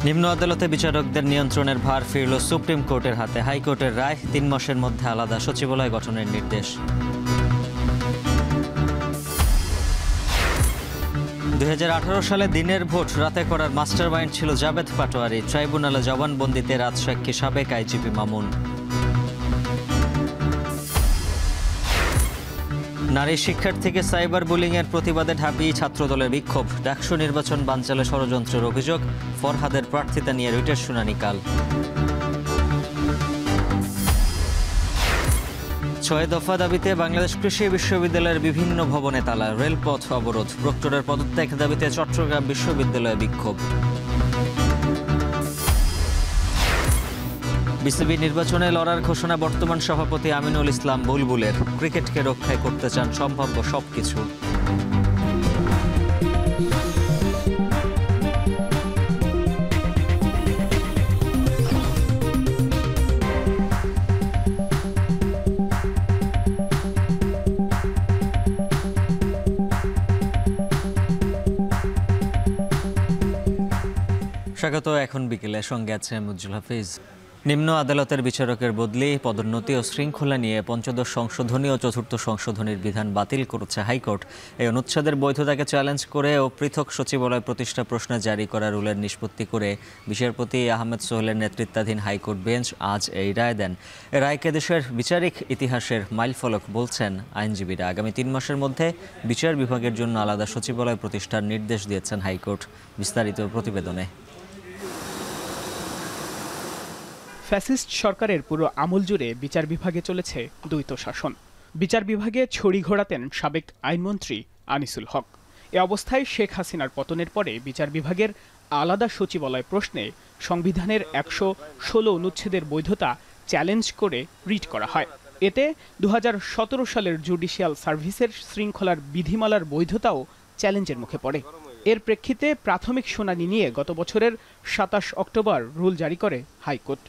নিম্ন আদালতে বিচারকদের নিয়ন্ত্রণের ভার ফিরল সুপ্রিম কোর্টের হাতে। হাইকোর্টের রায়, ৩ মাসের মধ্যে আলাদা সচিবালয় গঠনের নির্দেশ। 2018 সালে দিনের ভোট রাতে করার মাস্টার মাইন্ড ছিল জাবেদ পাটোয়ারি। ট্রাইব্যুনালে জবানবন্দিতে রাজসাক্ষী সাবেক আইজিপি মামুন। নারী শিক্ষার্থীকে সাইবার বুলিংয়ের প্রতিবাদে ঢাবি ছাত্রদলের বিক্ষোভ। ডাকসু নির্বাচন বানচালে ষড়যন্ত্রের অভিযোগ। ফরহাদের প্রার্থিতা নিয়ে রিটের শুনানি কাল। ৬ দফা দাবিতে বাংলাদেশ কৃষি বিশ্ববিদ্যালয়ের বিভিন্ন ভবনে তালা। রেলপথ অবরোধ। প্রক্টরের পদত্যাগ দাবিতে চট্টগ্রাম বিশ্ববিদ্যালয়ে বিক্ষোভ। বিসিবি নির্বাচনে লড়ার ঘোষণা বর্তমান সভাপতি আমিনুল ইসলাম বুলবুলের। ক্রিকেটকে রক্ষায় করতে চান সম্ভাব্য সবকিছু। স্বাগত। এখন বিকেলে সঙ্গে আছে মুজ্জুল হাফিজ। নিম্ন আদালতের বিচারকের বদলি, পদোন্নতি ও শৃঙ্খলা নিয়ে পঞ্চদশ সংশোধনী ও চতুর্থ সংশোধনীর বিধান বাতিল করেছে হাইকোর্ট। এই অনুচ্ছেদের বৈধতাকে চ্যালেঞ্জ করে ও পৃথক সচিবালয় প্রতিষ্ঠা প্রশ্নে জারি করা রুলের নিষ্পত্তি করে বিচারপতি আহমেদ সোহেলের নেতৃত্বাধীন হাইকোর্ট বেঞ্চ আজ এই রায় দেন। এ রায়কে দেশের বিচারিক ইতিহাসের মাইলফলক বলছেন আইনজীবীরা। আগামী ৩ মাসের মধ্যে বিচার বিভাগের জন্য আলাদা সচিবালয় প্রতিষ্ঠার নির্দেশ দিয়েছেন হাইকোর্ট। বিস্তারিত প্রতিবেদনে। ফ্যাসিস্ট সরকারের পুরো আমল জুড়ে বিচার বিভাগে চলেছে দ্বৈত শাসন। বিচার বিভাগে ছড়ি ঘোরাতেন সাবেক আইনমন্ত্রী আনিসুল হক। এ অবস্থায় শেখ হাসিনার পতনের পরে বিচার বিভাগের আলাদা সচিবালয় প্রশ্নে সংবিধানের ১১৬ অনুচ্ছেদের বৈধতা চ্যালেঞ্জ করে রিট করা হয়। এতে ২০১৭ সালের জুডিশিয়াল সার্ভিসের শৃঙ্খলার বিধিমালার বৈধতাও চ্যালেঞ্জের মুখে পড়ে। এর প্রেক্ষিতে প্রাথমিক শুনানি নিয়ে গত বছরের ২৭ অক্টোবর রুল জারি করে হাইকোর্ট।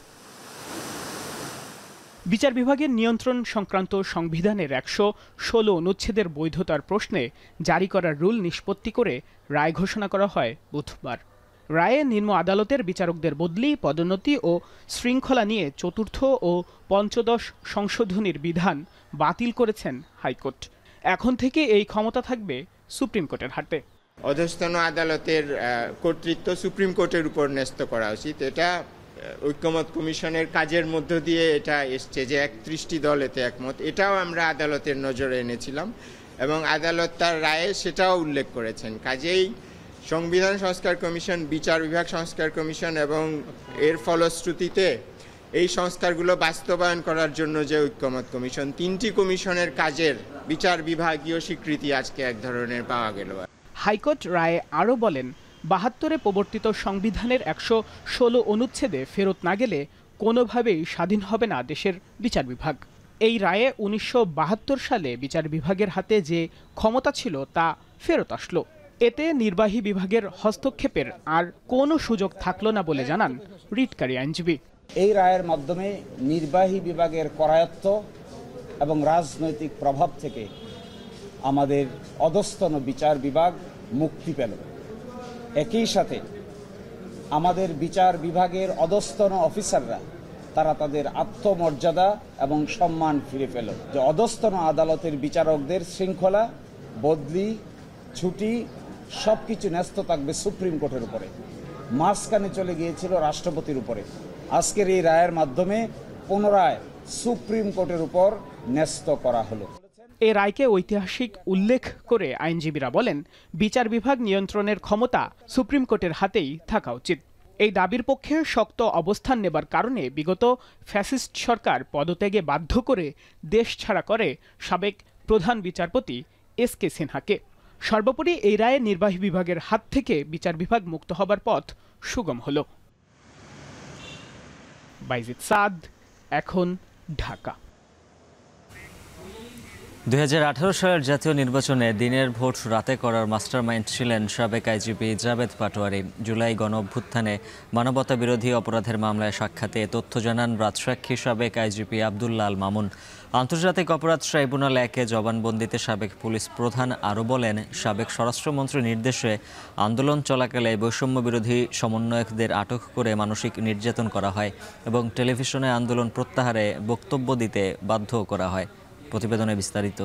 বিচার বিভাগের নিয়ন্ত্রণ সংক্রান্ত সংবিধানের ১১৬ অনুচ্ছেদের বৈধতার প্রশ্নে জারি করা রুল নিষ্পত্তি করে রায় ঘোষণা করা হয় বুধবার। রায়ে নিম্ন আদালতের বিচারকদের বদলি, পদোন্নতি ও শৃঙ্খলা নিয়ে চতুর্থ ও পঞ্চদশ সংশোধনীর বিধান বাতিল করেছেন হাইকোর্ট। এখন থেকে এই ক্ষমতা থাকবে সুপ্রিম কোর্টের হাতে। অধস্তন আদালতের কর্তৃত্ব সুপ্রিম কোর্টের উপর ন্যস্ত করা উচিত। এটা ঐক্যমত কমিশনের কাজের মধ্য দিয়ে এটা এসছে যে ৩১টি দল এতে একমত। এটাও আমরা আদালতের নজরে এনেছিলাম এবং আদালত তার রায়ে সেটাও উল্লেখ করেছেন। কাজেই সংবিধান সংস্কার কমিশন, বিচার বিভাগ সংস্কার কমিশন এবং এর ফলশ্রুতিতে এই সংস্কারগুলো বাস্তবায়ন করার জন্য যে ঐক্যমত কমিশন, ৩টি কমিশনের কাজের বিচার বিভাগীয় স্বীকৃতি আজকে এক ধরনের পাওয়া গেল। হাইকোর্ট রায়ে আরও বলেন, ৭২ প্রবর্তিত সংবিধানের ১১৬ অনুচ্ছেদে ফেরত না গেলে কোনোভাবেই স্বাধীন হবে না দেশের বিচার বিভাগ। এই রায়ে ১৯৭২ সালে বিচার বিভাগের হাতে যে ক্ষমতা ছিল তা ফেরত আসলো। এতে নির্বাহী বিভাগের হস্তক্ষেপের আর কোনো সুযোগ থাকলো না বলে জানান রিটকারী আইনজীবী। এই রায়ের মাধ্যমে নির্বাহী বিভাগের করায়ত্ত এবং রাজনৈতিক প্রভাব থেকে আমাদের অধস্তন বিচার বিভাগ মুক্তি পেল। একই সাথে আমাদের বিচার বিভাগের অধস্তন অফিসাররা তারা তাদের আত্মমর্যাদা এবং সম্মান ফিরে পেল। যে অধস্তন আদালতের বিচারকদের শৃঙ্খলা, বদলি, ছুটি সবকিছু ন্যস্ত থাকবে সুপ্রিম কোর্টের উপরে, মাঝখানে চলে গিয়েছিল রাষ্ট্রপতির উপরে। আজকের এই রায়ের মাধ্যমে পুনরায় সুপ্রিম কোর্টের উপর ন্যস্ত করা হলো। এ রায়কে ঐতিহাসিক উল্লেখ করে আইনজীবীরা বলেন, বিচার বিভাগ নিয়ন্ত্রণের ক্ষমতা সুপ্রিম কোর্টের হাতেই থাকা উচিত। এই দাবির পক্ষে শক্ত অবস্থান নেবার কারণে বিগত ফ্যাসিস্ট সরকার পদত্যাগে বাধ্য করে দেশ ছাড়া করে সাবেক প্রধান বিচারপতি এস.কে. সিনহাকে। সর্বোপরি এই রায়ে নির্বাহী বিভাগের হাত থেকে বিচার বিভাগ মুক্ত হবার পথ সুগম হল। বাইজিদ সাদ, এখন, ঢাকা। 2018 সালের জাতীয় নির্বাচনে দিনের ভোট রাতে করার মাস্টারমাইন্ড ছিলেন সাবেক আইজিপি জাবেদ পাটোয়ারি। জুলাই গণঅভ্যুত্থানে মানবতা বিরোধী অপরাধের মামলায় সাক্ষাতে তথ্য জানান রাজসাক্ষী সাবেক আইজিপি আব্দুল্লাহ আল মামুন। আন্তর্জাতিক অপরাধ ট্রাইব্যুনাল 1-এ জবানবন্দিতে সাবেক পুলিশ প্রধান আরও বলেন, সাবেক স্বরাষ্ট্রমন্ত্রীর নির্দেশে আন্দোলন চলাকালে বৈষম্য বিরোধী সমন্বয়কদের আটক করে মানসিক নির্যাতন করা হয় এবং টেলিভিশনে আন্দোলন প্রত্যাহারে বক্তব্য দিতে বাধ্য করা হয়। প্রতিবেদনে বিস্তারিত।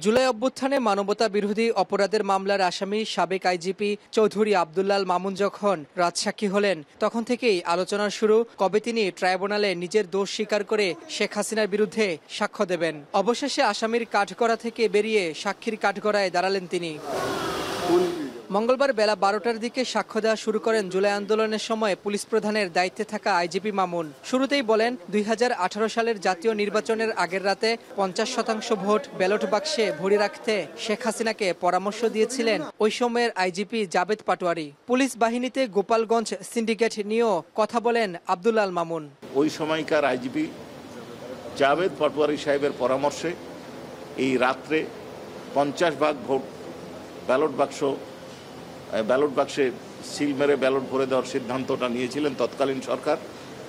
জুলাই অভ্যুত্থানে মানবতা বিরোধী অপরাধের মামলার আসামি সাবেক আইজিপি চৌধুরী আব্দুল্লাহ আল মামুন যখন রাজসাক্ষী হলেন, তখন থেকেই আলোচনার শুরু কবে তিনি ট্রাইব্যুনালে নিজের দোষ স্বীকার করে শেখ হাসিনার বিরুদ্ধে সাক্ষ্য দেবেন। অবশেষে আসামির কাঠগড়া থেকে বেরিয়ে সাক্ষীর কাঠগড়ায় দাঁড়ালেন তিনি। মঙ্গলবার বেলা 12টার দিকে সাক্ষ্য দেওয়া শুরু করেন জুলাই আন্দোলনের সময় পুলিশ প্রধানের দায়িত্বে থাকা আইজিপি মামুন। শুরুতেই বলেন, 2018 সালের জাতীয় নির্বাচনের আগের রাতে 50% ভোট ব্যালট বাক্সে ভরে রাখতে শেখ হাসিনাকে পরামর্শ দিয়েছিলেন ওই সময়ের আইজিপি জাবেদ পাটোয়ারি। পুলিশ বাহিনীতে গোপালগঞ্জ সিন্ডিকেট নিয়েও কথা বলেন আব্দুল্লাহ আল মামুন। ওই সময়কার আইজিপি জাবেদ পাটোয়ারি সাহেবের পরামর্শে এই রাত্রে 50 ভাগ ভোট ব্যালট বাক্সে সিল মেরে ব্যালট ভরে দেওয়ার সিদ্ধান্তটা নিয়েছিলেন তৎকালীন সরকার,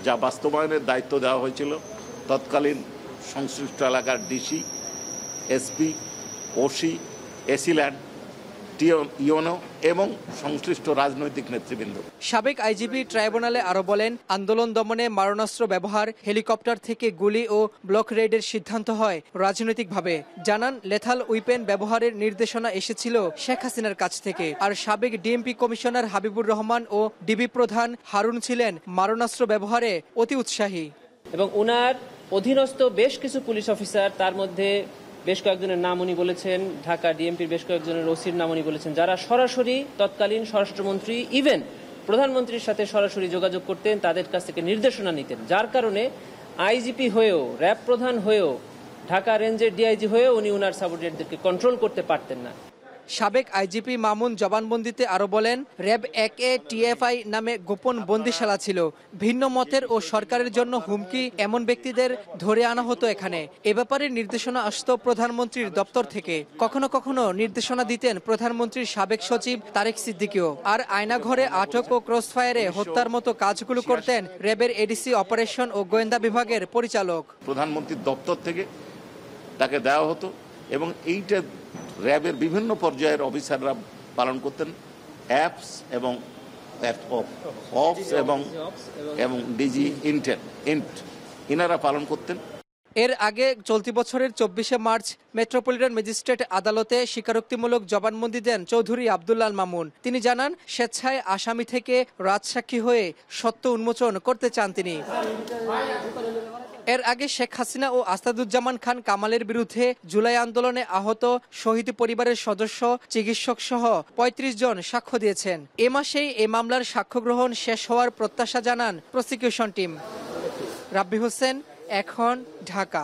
যা বাস্তবায়নের দায়িত্ব দেওয়া হয়েছিল তৎকালীন সংশ্লিষ্ট এলাকার DC, SP, OC, AC land, UNO এবং সংশ্লিষ্ট রাজনৈতিক নেতৃবৃন্দ। সাবেক আইজিপি ট্রাইব্যুনালে আরো বলেন, আন্দোলন দমনে মারণাস্ত্র ব্যবহার, হেলিকপ্টার থেকে গুলি ও ব্লক রেডের সিদ্ধান্ত হয় রাজনৈতিকভাবে। জানান, লেথাল উইপেন ব্যবহারের নির্দেশনা এসেছিল শেখ হাসিনার কাছ থেকে। আর সাবেক ডিএমপি কমিশনার হাবিবুর রহমান ও ডিবি প্রধান হারুন ছিলেন মারণাস্ত্র ব্যবহারে অতি উৎসাহী। এবং ওনার অধীনস্থ বেশ কিছু পুলিশ অফিসার, তার মধ্যে বেশ কয়েকজনের নাম উনি বলেছেন, ঢাকা ডিএমপির বেশ কয়েকজনের ওসির নাম উনি বলেছেন, যারা সরাসরি তৎকালীন স্বরাষ্ট্রমন্ত্রী ইভেন প্রধানমন্ত্রীর সাথে সরাসরি যোগাযোগ করতেন, তাদের কাছ থেকে নির্দেশনা নিতেন। যার কারণে আইজিপি হয়েও, র্যাব প্রধান হয়েও, ঢাকা রেঞ্জের ডিআইজি হয়েও উনি ওনার সাবঅর্ডিনেটদেরকে কন্ট্রোল করতে পারতেন না। সাবেক আইজিপি মামুন জবানবন্দিতে আরো বলেন, র্যাব 1-এ টিএফআই নামে গোপন বন্দিশালা ছিল। ভিন্ন মতের ও সরকারের জন্য হুমকি এমন ব্যক্তিদের ধরে আনা হতো এখানে। এ ব্যাপারে নির্দেশনা আসত প্রধানমন্ত্রীর দপ্তর থেকে। কখনো কখনো নির্দেশনা দিতেন প্রধানমন্ত্রীর সাবেক সচিব তারেক সিদ্দিকীও। আর আয়নাঘরে আটক ও ক্রসফায়ারে হত্যার মতো কাজগুলো করতেন র্যাবের এডিসি অপারেশন ও গোয়েন্দা বিভাগের পরিচালক। প্রধানমন্ত্রীর দপ্তর থেকে তাকে দেওয়া হতো এবং এইটা র্যাবের বিভিন্ন পর্যায়ের অফিসাররা পালন করতেন। অ্যাপস এবং এবং ডিজি ইন্ট ইনারা পালন করতেন। এর আগে চলতি বছরের 24শে মার্চ মেট্রোপলিটন ম্যাজিস্ট্রেট আদালতে স্বীকারোক্তিমূলক জবানবন্দি দেন চৌধুরী আব্দুল্লাহ আল মামুন। তিনি জানান, স্বেচ্ছায় আসামি থেকে রাজসাক্ষী হয়ে সত্য উন্মোচন করতে চান তিনি। এর আগে শেখ হাসিনা ও আসাদুজ্জামান খান কামালের বিরুদ্ধে জুলাই আন্দোলনে আহত শহীদ পরিবারের সদস্য, চিকিৎসক সহ 35 জন সাক্ষ্য দিয়েছেন। এ মাসেই এই মামলার সাক্ষ্য গ্রহণ শেষ হওয়ার প্রত্যাশা জানান প্রসিকিউশন টিম। রাব্বি হোসেন, এখন, ঢাকা।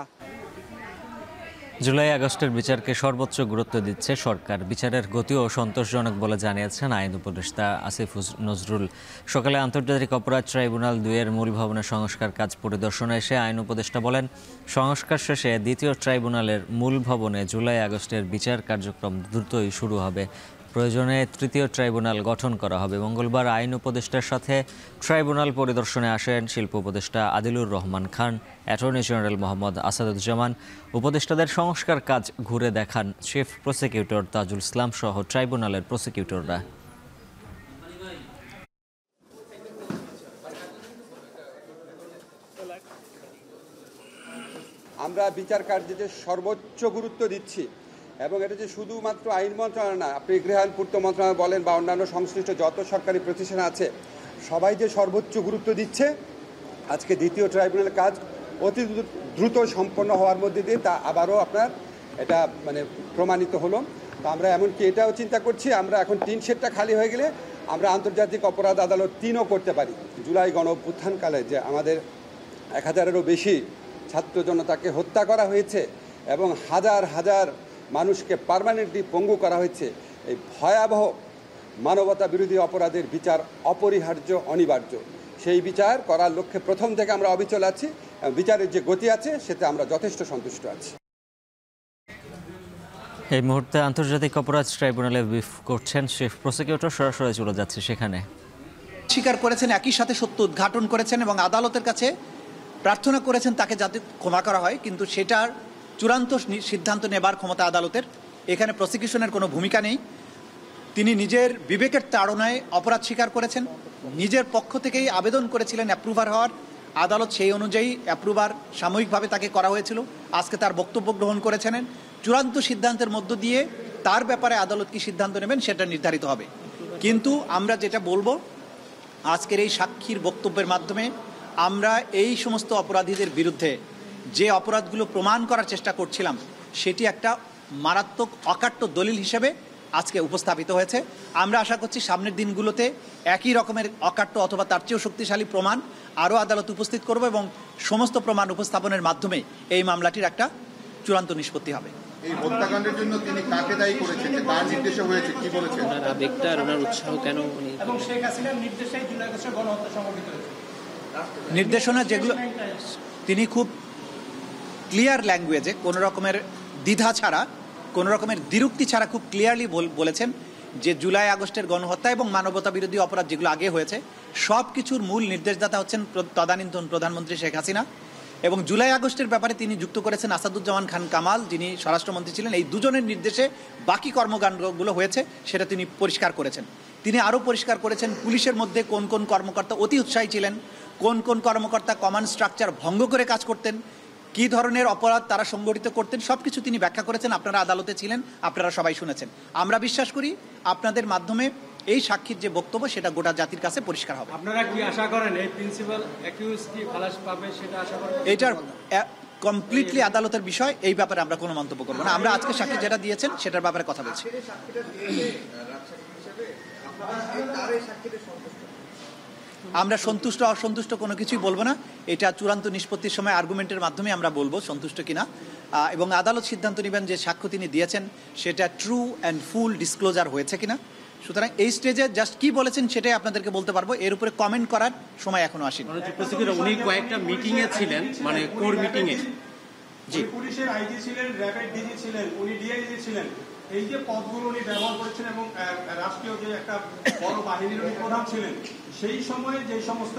জুলাই আগস্টের বিচারকে সর্বোচ্চ গুরুত্ব দিচ্ছে সরকার। বিচারের গতিও সন্তোষজনক বলে জানিয়েছেন আইন উপদেষ্টা আসিফ নজরুল। সকালে আন্তর্জাতিক অপরাধ ট্রাইব্যুনাল 2-এর মূল ভবনের সংস্কার কাজ পরিদর্শনে এসে আইন উপদেষ্টা বলেন, সংস্কার শেষে দ্বিতীয় ট্রাইব্যুনালের মূল ভবনে জুলাই আগস্টের বিচার কার্যক্রম দ্রুতই শুরু হবে। প্রয়োজনে তৃতীয় ট্রাইব্যুনাল গঠন করা হবে। মঙ্গলবার আইন উপদেষ্টার সাথে ট্রাইব্যুনাল পরিদর্শনে আসেন শিল্প উপদেষ্টা আদিলুর রহমান খান, অ্যাটর্নি জেনারেল মোহাম্মদ আসাদুজ্জামান। উপদেষ্টাদের সংস্কার কাজ ঘুরে দেখান চিফ প্রসিকিউটর তাজুল ইসলাম সহ ট্রাইব্যুনালের প্রসিকিউটররা। আমরা বিচার কার্যে সর্বোচ্চ গুরুত্ব দিচ্ছি এবং এটা যে শুধুমাত্র আইন মন্ত্রণালয় না, আপনি গৃহায়ণ পূর্ত মন্ত্রণালয় বলেন বা অন্যান্য সংশ্লিষ্ট যত সরকারি প্রতিষ্ঠান আছে, সবাই যে সর্বোচ্চ গুরুত্ব দিচ্ছে আজকে দ্বিতীয় ট্রাইব্যুনালের কাজ অতি দ্রুত সম্পন্ন হওয়ার মধ্যে দিয়ে তা আবারও আপনার এটা প্রমাণিত হলো। তো আমরা এমনকি এটাও চিন্তা করছি, আমরা এখন 3 সেটটা খালি হয়ে গেলে আমরা আন্তর্জাতিক অপরাধ আদালত 3ও করতে পারি। জুলাই গণ অভ্যুত্থানকালে যে আমাদের 1000-এরও বেশি ছাত্র জনতাকে হত্যা করা হয়েছে এবং হাজার হাজার মানুষকে পার্মানেন্টলি পঙ্গু করা হয়েছে, এই ভয়াবহ মানবতা বিরোধী অপরাধের বিচার অপরিহার্য, অনিবার্য। সেই বিচার করার লক্ষ্যে প্রথম থেকে আমরা অবিচল আছি। বিচারের যে গতি আছে সেটা আমরা যথেষ্ট সন্তুষ্ট আছি। এই মুহূর্তে আন্তর্জাতিক অপরাধ ট্রাইব্যুনালে ব্রিফ করছেন চিফ প্রসিকিউটর, সরাসরি চলে যাচ্ছে সেখানে। স্বীকার করেছেন, একই সাথে সত্য উদ্ঘাটন করেছেন এবং আদালতের কাছে প্রার্থনা করেছেন তাকে যাতে ক্ষমা করা হয়, কিন্তু সেটার চূড়ান্ত সিদ্ধান্ত নেবার ক্ষমতা আদালতের। এখানে প্রসিকিউশনের কোনো ভূমিকা নেই। তিনি নিজের বিবেকের তাড়নায় অপরাধ স্বীকার করেছেন, নিজের পক্ষ থেকেই আবেদন করেছিলেন অ্যাপ্রুভার হওয়ার। আদালত সেই অনুযায়ী অ্যাপ্রুভার সাময়িকভাবে তাকে করা হয়েছিল। আজকে তার বক্তব্য গ্রহণ করেছেন। চূড়ান্ত সিদ্ধান্তের মধ্য দিয়ে তার ব্যাপারে আদালত কি সিদ্ধান্ত নেবেন সেটা নির্ধারিত হবে। কিন্তু আমরা যেটা বলবো, আজকের এই সাক্ষীর বক্তব্যের মাধ্যমে আমরা এই সমস্ত অপরাধীদের বিরুদ্ধে যে অপরাধগুলো প্রমাণ করার চেষ্টা করছিলাম সেটি একটা মারাত্মক অকাট্য দলিল হিসেবে আজকে উপস্থাপিত হয়েছে। আমরা আশা করছি সামনের দিনগুলোতে একই রকমের অকাট্য অথবা তার চেয়েও শক্তিশালী প্রমাণ আরও আদালত উপস্থিত করব এবং সমস্ত প্রমাণ উপস্থাপনের মাধ্যমে এই মামলাটির একটা চূড়ান্ত নিষ্পত্তি হবে। এই হত্যাকাণ্ডের জন্য তিনি কাকে দায়ী করেছেন, কার নির্দেশে হয়েছে, কি বলেছেন? ওনার আবেগটা আর ওনার উৎসাহ কেন এবং শেখ হাসিনার নির্দেশেই জুলাই আগস্টের গণহত্যা সংঘটিত হয়েছে। নির্দেশনা যেগুলো তিনি খুব ক্লিয়ার ল্যাঙ্গুয়েজে, কোনো রকমের দ্বিধা ছাড়া, কোনো রকমের দ্বিরুক্তি ছাড়া খুব ক্লিয়ারলি বলেছেন যে জুলাই আগস্টের গণহত্যা এবং মানবতা বিরোধী অপরাধ যেগুলো আগে হয়েছে সব কিছুর মূল নির্দেশদাতা হচ্ছেন তদানীন্তন প্রধানমন্ত্রী শেখ হাসিনা। এবং জুলাই আগস্টের ব্যাপারে তিনি যুক্ত করেছেন আসাদুজ্জামান খান কামাল, যিনি স্বরাষ্ট্রমন্ত্রী ছিলেন। এই দুজনের নির্দেশে বাকি কর্মকাণ্ডগুলো হয়েছে সেটা তিনি পরিষ্কার করেছেন। তিনি আরও পরিষ্কার করেছেন পুলিশের মধ্যে কোন কোন কর্মকর্তা অতি উৎসাহী ছিলেন, কোন কোন কর্মকর্তা কমান্ড স্ট্রাকচার ভঙ্গ করে কাজ করতেন, কী ধরনের অপরাধ তারা সংগঠিত করতেন, সব কিছু তিনি ব্যাখ্যা করেছেন। আপনারা আদালতে ছিলেন, আপনারা সবাই শুনেছেন। আমরা বিশ্বাস করি আপনাদের মাধ্যমে এই সাক্ষীর যে বক্তব্য সেটা গোটা জাতির কাছে পরিষ্কার হবে। আপনারা কি আশা করেন এই প্রিন্সিপাল অ্যাকিউজ কি খালাস পাবে সেটা আশা করেন? এটার কমপ্লিটলি আদালতের বিষয়, এই ব্যাপারে আমরা কোনো মন্তব্য করবো না। আমরা আজকে সাক্ষী যেটা দিয়েছেন সেটার ব্যাপারে কথা বলছি। আমরা সন্তুষ্ট অসন্তুষ্ট কোনো কিছুই বলবো না। এটা চূড়ান্ত নিষ্পত্তির সময় আর্গুমেন্টের মাধ্যমে আমরা বলবো সন্তুষ্ট কিনা, এবং আদালত সিদ্ধান্ত নেবেন যে সাক্ষ্য তিনি দিয়েছেন সেটা ট্রু অ্যান্ড ফুল ডিসক্লোজার হয়েছে কিনা। সুতরাং এই স্টেজে জাস্ট কি বলেছেন সেটাই আপনাদেরকে বলতে পারবো, এর উপরে কমেন্ট করার সময় এখনো আসেনি। উনি কয়েকটা মিটিং এ ছিলেন, মানে কোর মিটিং এ। জি, পুলিশের আইজি ছিলেন, র্যাবের ডিজি ছিলেন, উনি ডিআইজি ছিলেন। এই যে পদগুলো উনি ব্যবহার করেছেন এবং রাষ্ট্রীয় যে একটা বড় বাহিনীর উনি প্রধান ছিলেন, সেই সময়ে যে সমস্ত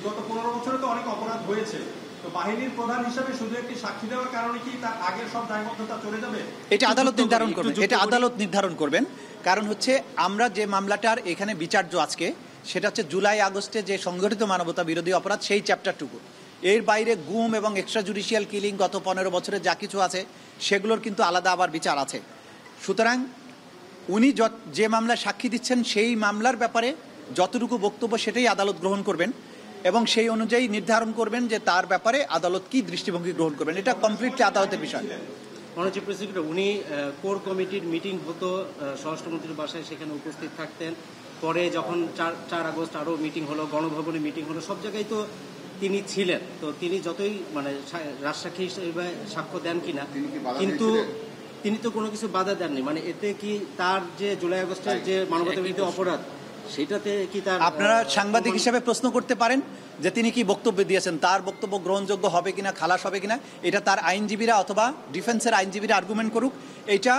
গত 15 বছরে তো অনেক অপরাধ হয়েছে, তো বাহিনীর প্রধান হিসেবে শুধু একটি সাক্ষী দেওয়ার কারণে কি তার আগের সব দায়বদ্ধতা চলে যাবে? এটা আদালত নির্ধারণ করবেন, এটা আদালত নির্ধারণ করবেন। কারণ হচ্ছে আমরা যে মামলাটার এখানে বিচার্য আজকে সেটা হচ্ছে জুলাই আগস্টে যে সংগঠিত মানবতা বিরোধী অপরাধ সেই চ্যাপ্টারটুকু। এর বাইরে গুম এবং এক্সট্রা জুডিশিয়াল কিলিং গত 15 বছরে যা কিছু আছে সেগুলোর কিন্তু আলাদা আবার বিচার আছে। সুতরাং উনি যে মামলায় সাক্ষী দিচ্ছেন সেই মামলার ব্যাপারে যতটুকু বক্তব্য সেটাই আদালত গ্রহণ করবেন এবং সেই অনুযায়ী নির্ধারণ করবেন যে তার ব্যাপারে আদালত কি দৃষ্টিভঙ্গি গ্রহণ করবেন। এটা কমপ্লিটলি আদালতের বিষয়। মনোজি প্রেসিডেন্ট, উনি কোর কমিটির মিটিং হতো স্বরাষ্ট্রমন্ত্রীর বাসায়, সেখানে উপস্থিত থাকতেন। পরে যখন 4 আগস্ট আরও মিটিং হলো, গণভবনে মিটিং হলো, সব জায়গায় তো তিনি ছিলেন। তো তিনি যতই মানে রাজসাক্ষী হিসেবে সাক্ষ্য দেন কিনা, কিন্তু তিনি তো কোনো কিছু বাধা দেননি। মানে এতে কি তার যে জুলাই আগস্টের যে মানবতা বিরোধী অপরাধ সেটাতে কি তার, আপনারা সাংবাদিক হিসেবে প্রশ্ন করতে পারেন যে তিনি কি বক্তব্য দিয়েছেন, তার বক্তব্য গ্রহণযোগ্য হবে কিনা, খালাস হবে কিনা, এটা তার আইনজীবীরা অথবা ডিফেন্সের আইনজীবীরা আর্গুমেন্ট করুক। এটা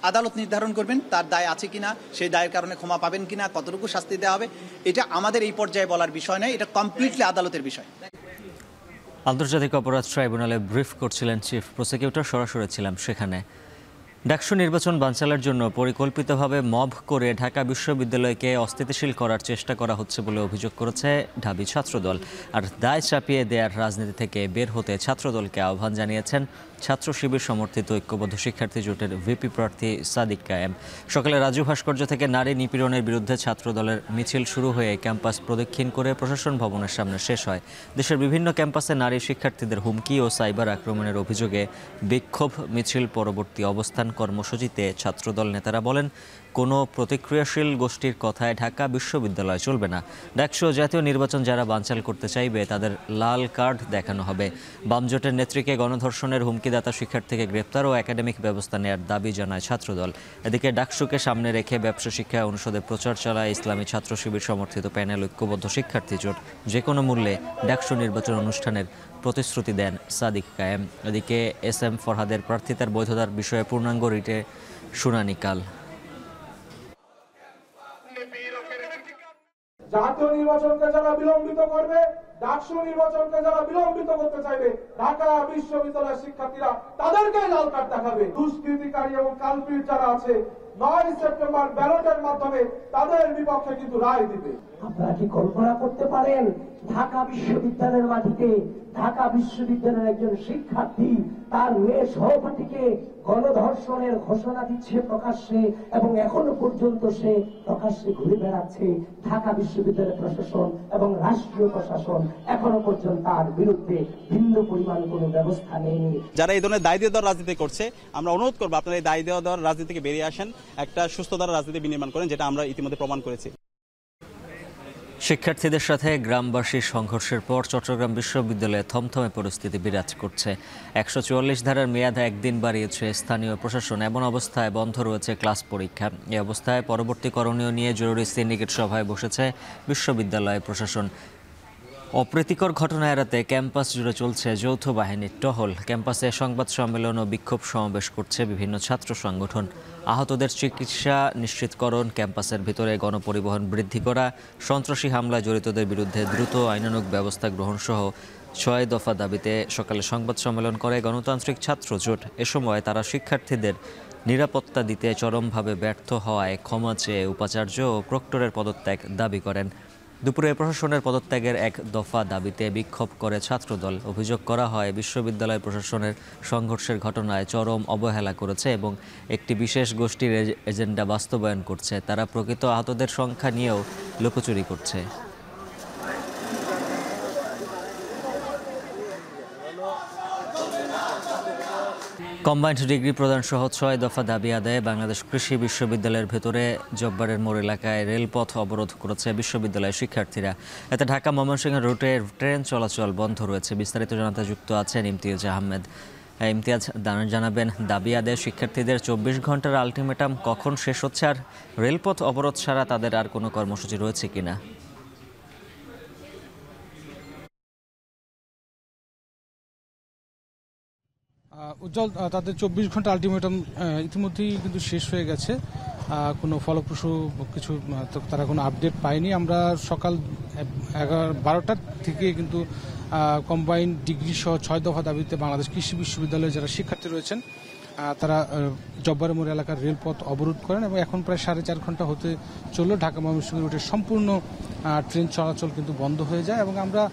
আদালত নির্ধারণ করবেন তার দায় আছে কিনা, সেই দায়ের কারণে ক্ষমা পাবেন কিনা, কতটুকু শাস্তি দেওয়া হবে। এটা আমাদের এই পর্যায়ে বলার বিষয় নয়, এটা কমপ্লিটলি আদালতের বিষয়। আন্তর্জাতিক অপরাধ ট্রাইব্যুনালে ব্রিফ করছিলেন চিফ প্রসিকিউটর, সরাসরি ছিলাম সেখানে। ডাকসু নির্বাচন বানচালের জন্য পরিকল্পিতভাবে মব করে ঢাকা বিশ্ববিদ্যালয়কে অস্থিতিশীল করার চেষ্টা করা হচ্ছে বলে অভিযোগ করেছে ঢাবি ছাত্রদল। আর দায় চাপিয়ে দেওয়ার রাজনীতি থেকে বের হতে ছাত্রদলকে আহ্বান জানিয়েছেন ছাত্র শিবির সমর্থিত ঐক্যবদ্ধ শিক্ষার্থী জোটের ভিপি প্রার্থী সাদিক কায়েম। সকালে রাজু ভাস্কর্য থেকে নারী নিপীড়নের বিরুদ্ধে ছাত্রদলের মিছিল শুরু হয়ে ক্যাম্পাস প্রদক্ষিণ করে প্রশাসন ভবনের সামনে শেষ হয়। দেশের বিভিন্ন ক্যাম্পাসে নারী শিক্ষার্থীদের হুমকি ও সাইবার আক্রমণের অভিযোগে বিক্ষোভ মিছিল পরবর্তী অবস্থান কর্মসূচিতে ছাত্রদল নেতারা বলেন, কোনো প্রতিক্রিয়াশীল গোষ্ঠীর কথায় ঢাকা বিশ্ববিদ্যালয় চলবে না। ডাকসু জাতীয় নির্বাচন যারা বানচাল করতে চাইবে তাদের লাল কার্ড দেখানো হবে। বামজোটের নেত্রীকে গণধর্ষণের হুমকিদাতা শিক্ষার্থীকে গ্রেপ্তার ও একাডেমিক ব্যবস্থা নেওয়ার দাবি জানায় ছাত্রদল। এদিকে ডাকসুকে সামনে রেখে ব্যবসা শিক্ষা অনুষদে প্রচার চালায় ইসলামী ছাত্র শিবির সমর্থিত প্যানেল ঐক্যবদ্ধ শিক্ষার্থী জোট। যে কোনো মূল্যে ডাকসু নির্বাচন অনুষ্ঠানের প্রতিশ্রুতি দেন সাদিক কায়েম। এদিকে SM ফরহাদের প্রার্থিতার বৈধতার বিষয়ে পূর্ণাঙ্গ রিটে শুনানি কাল। জাতীয় নির্বাচনকে যারা বিলম্বিত করবে, ডাকসু নির্বাচনকে যারা বিলম্বিত করতে চাইবে, ঢাকা বিশ্ববিদ্যালয়ের শিক্ষার্থীরা তাদেরকে লাল কার্ড দেখাবে। দুষ্কৃতিকারী এবং কালপিট যারা আছে 9 সেপ্টেম্বর ব্যালটের মাধ্যমে তাদের বিপক্ষে কিন্তু রায় দিবে। আপনারা কি কল্পনা করতে পারেন ঢাকা বিশ্ববিদ্যালয়ের মাটিতে ঢাকা বিশ্ববিদ্যালয়ের একজন শিক্ষার্থী তার মেয়ে সহপাঠীকে গণধর্ষণের ঘোষণা দিচ্ছে প্রকাশ্যে, এবং এখনো পর্যন্ত সে প্রকাশ্যে ঘুরে বেড়াচ্ছে। ঢাকা বিশ্ববিদ্যালয় প্রশাসন এবং রাষ্ট্রীয় প্রশাসন এখনো পর্যন্ত তার বিরুদ্ধে ভিন্ন পরিমাণ কোনো ব্যবস্থা নেয়নি। যারা এই ধরনের দায় দিয়ে দেওয়ার রাজনীতি করছে, আমরা অনুরোধ করবো আপনারা এই দায় দেওয়ার রাজনীতি থেকে বেরিয়ে আসেন, একটা সুস্থতার রাজনীতি বিনির্মাণ করেন, যেটা আমরা ইতিমধ্যে প্রমাণ করেছি। শিক্ষার্থীদের সাথে গ্রামবাসীর সংঘর্ষের পর চট্টগ্রাম বিশ্ববিদ্যালয়ে থমথমে পরিস্থিতি বিরাজ করছে। 144 ধারার মেয়াদ একদিন বাড়িয়েছে স্থানীয় প্রশাসন। এমন অবস্থায় বন্ধ রয়েছে ক্লাস পরীক্ষা। এই অবস্থায় পরবর্তী করণীয় নিয়ে জরুরি সিন্ডিকেট সভায় বসেছে বিশ্ববিদ্যালয় প্রশাসন। অপ্রীতিকর ঘটনা এড়াতে ক্যাম্পাস জুড়ে চলছে যৌথ বাহিনীর টহল। ক্যাম্পাসে সংবাদ সম্মেলন ও বিক্ষোভ সমাবেশ করছে বিভিন্ন ছাত্র সংগঠন। আহতদের চিকিৎসা নিশ্চিতকরণ, ক্যাম্পাসের ভিতরে গণপরিবহন বৃদ্ধি করা, সন্ত্রাসী হামলায় জড়িতদের বিরুদ্ধে দ্রুত আইনানুগ ব্যবস্থা গ্রহণ সহ 6 দফা দাবিতে সকালে সংবাদ সম্মেলন করে গণতান্ত্রিক ছাত্র জোট। এ সময় তারা শিক্ষার্থীদের নিরাপত্তা দিতে চরমভাবে ব্যর্থ হওয়ায় ক্ষমা চেয়ে উপাচার্য ও প্রক্টরের পদত্যাগ দাবি করেন। দুপুরে প্রশাসনের পদত্যাগের 1 দফা দাবিতে বিক্ষোভ করে ছাত্রদল। অভিযোগ করা হয় বিশ্ববিদ্যালয় প্রশাসনের সংঘর্ষের ঘটনায় চরম অবহেলা করেছে এবং একটি বিশেষ গোষ্ঠীর এজেন্ডা বাস্তবায়ন করছে। তারা প্রকৃত আহতদের সংখ্যা নিয়েও লুকোচুরি করছে। কম্বাইন্ড ডিগ্রি প্রদান সহ 6 দফা দাবি আদায়ে বাংলাদেশ কৃষি বিশ্ববিদ্যালয়ের ভেতরে জব্বারের মোড় এলাকায় রেলপথ অবরোধ করেছে বিশ্ববিদ্যালয়ের শিক্ষার্থীরা। এতে ঢাকা ময়মনসিংহ রুটে ট্রেন চলাচল বন্ধ রয়েছে। বিস্তারিত জানাতে যুক্ত আছেন ইমতিয়াজ আহমেদ। ইমতিয়াজ, জানাবেন দাবি আদায়ে শিক্ষার্থীদের 24 ঘন্টার আলটিমেটাম কখন শেষ হচ্ছে, আর রেলপথ অবরোধ ছাড়া তাদের আর কোনো কর্মসূচি রয়েছে কিনা? উজ্জ্বল, তাদের 24 ঘন্টা আলটিমেটাম ইতিমধ্যেই কিন্তু শেষ হয়ে গেছে। কোনো ফলপ্রসূ কিছু তারা কোনো আপডেট পায়নি। আমরা সকাল 12টার থেকে কিন্তু কম্বাইন্ড ডিগ্রি সহ 6 দফা দাবিতে বাংলাদেশ কৃষি বিশ্ববিদ্যালয়ের যারা শিক্ষার্থী রয়েছেন তারা জব্বারের মোড় এলাকার রেলপথ অবরোধ করেন এবং এখন প্রায় 4.5 ঘন্টা হতে চলল। ঢাকা ময়মনসিংহ রুটের সম্পূর্ণ ট্রেন চলাচল কিন্তু বন্ধ হয়ে যায় এবং আমরা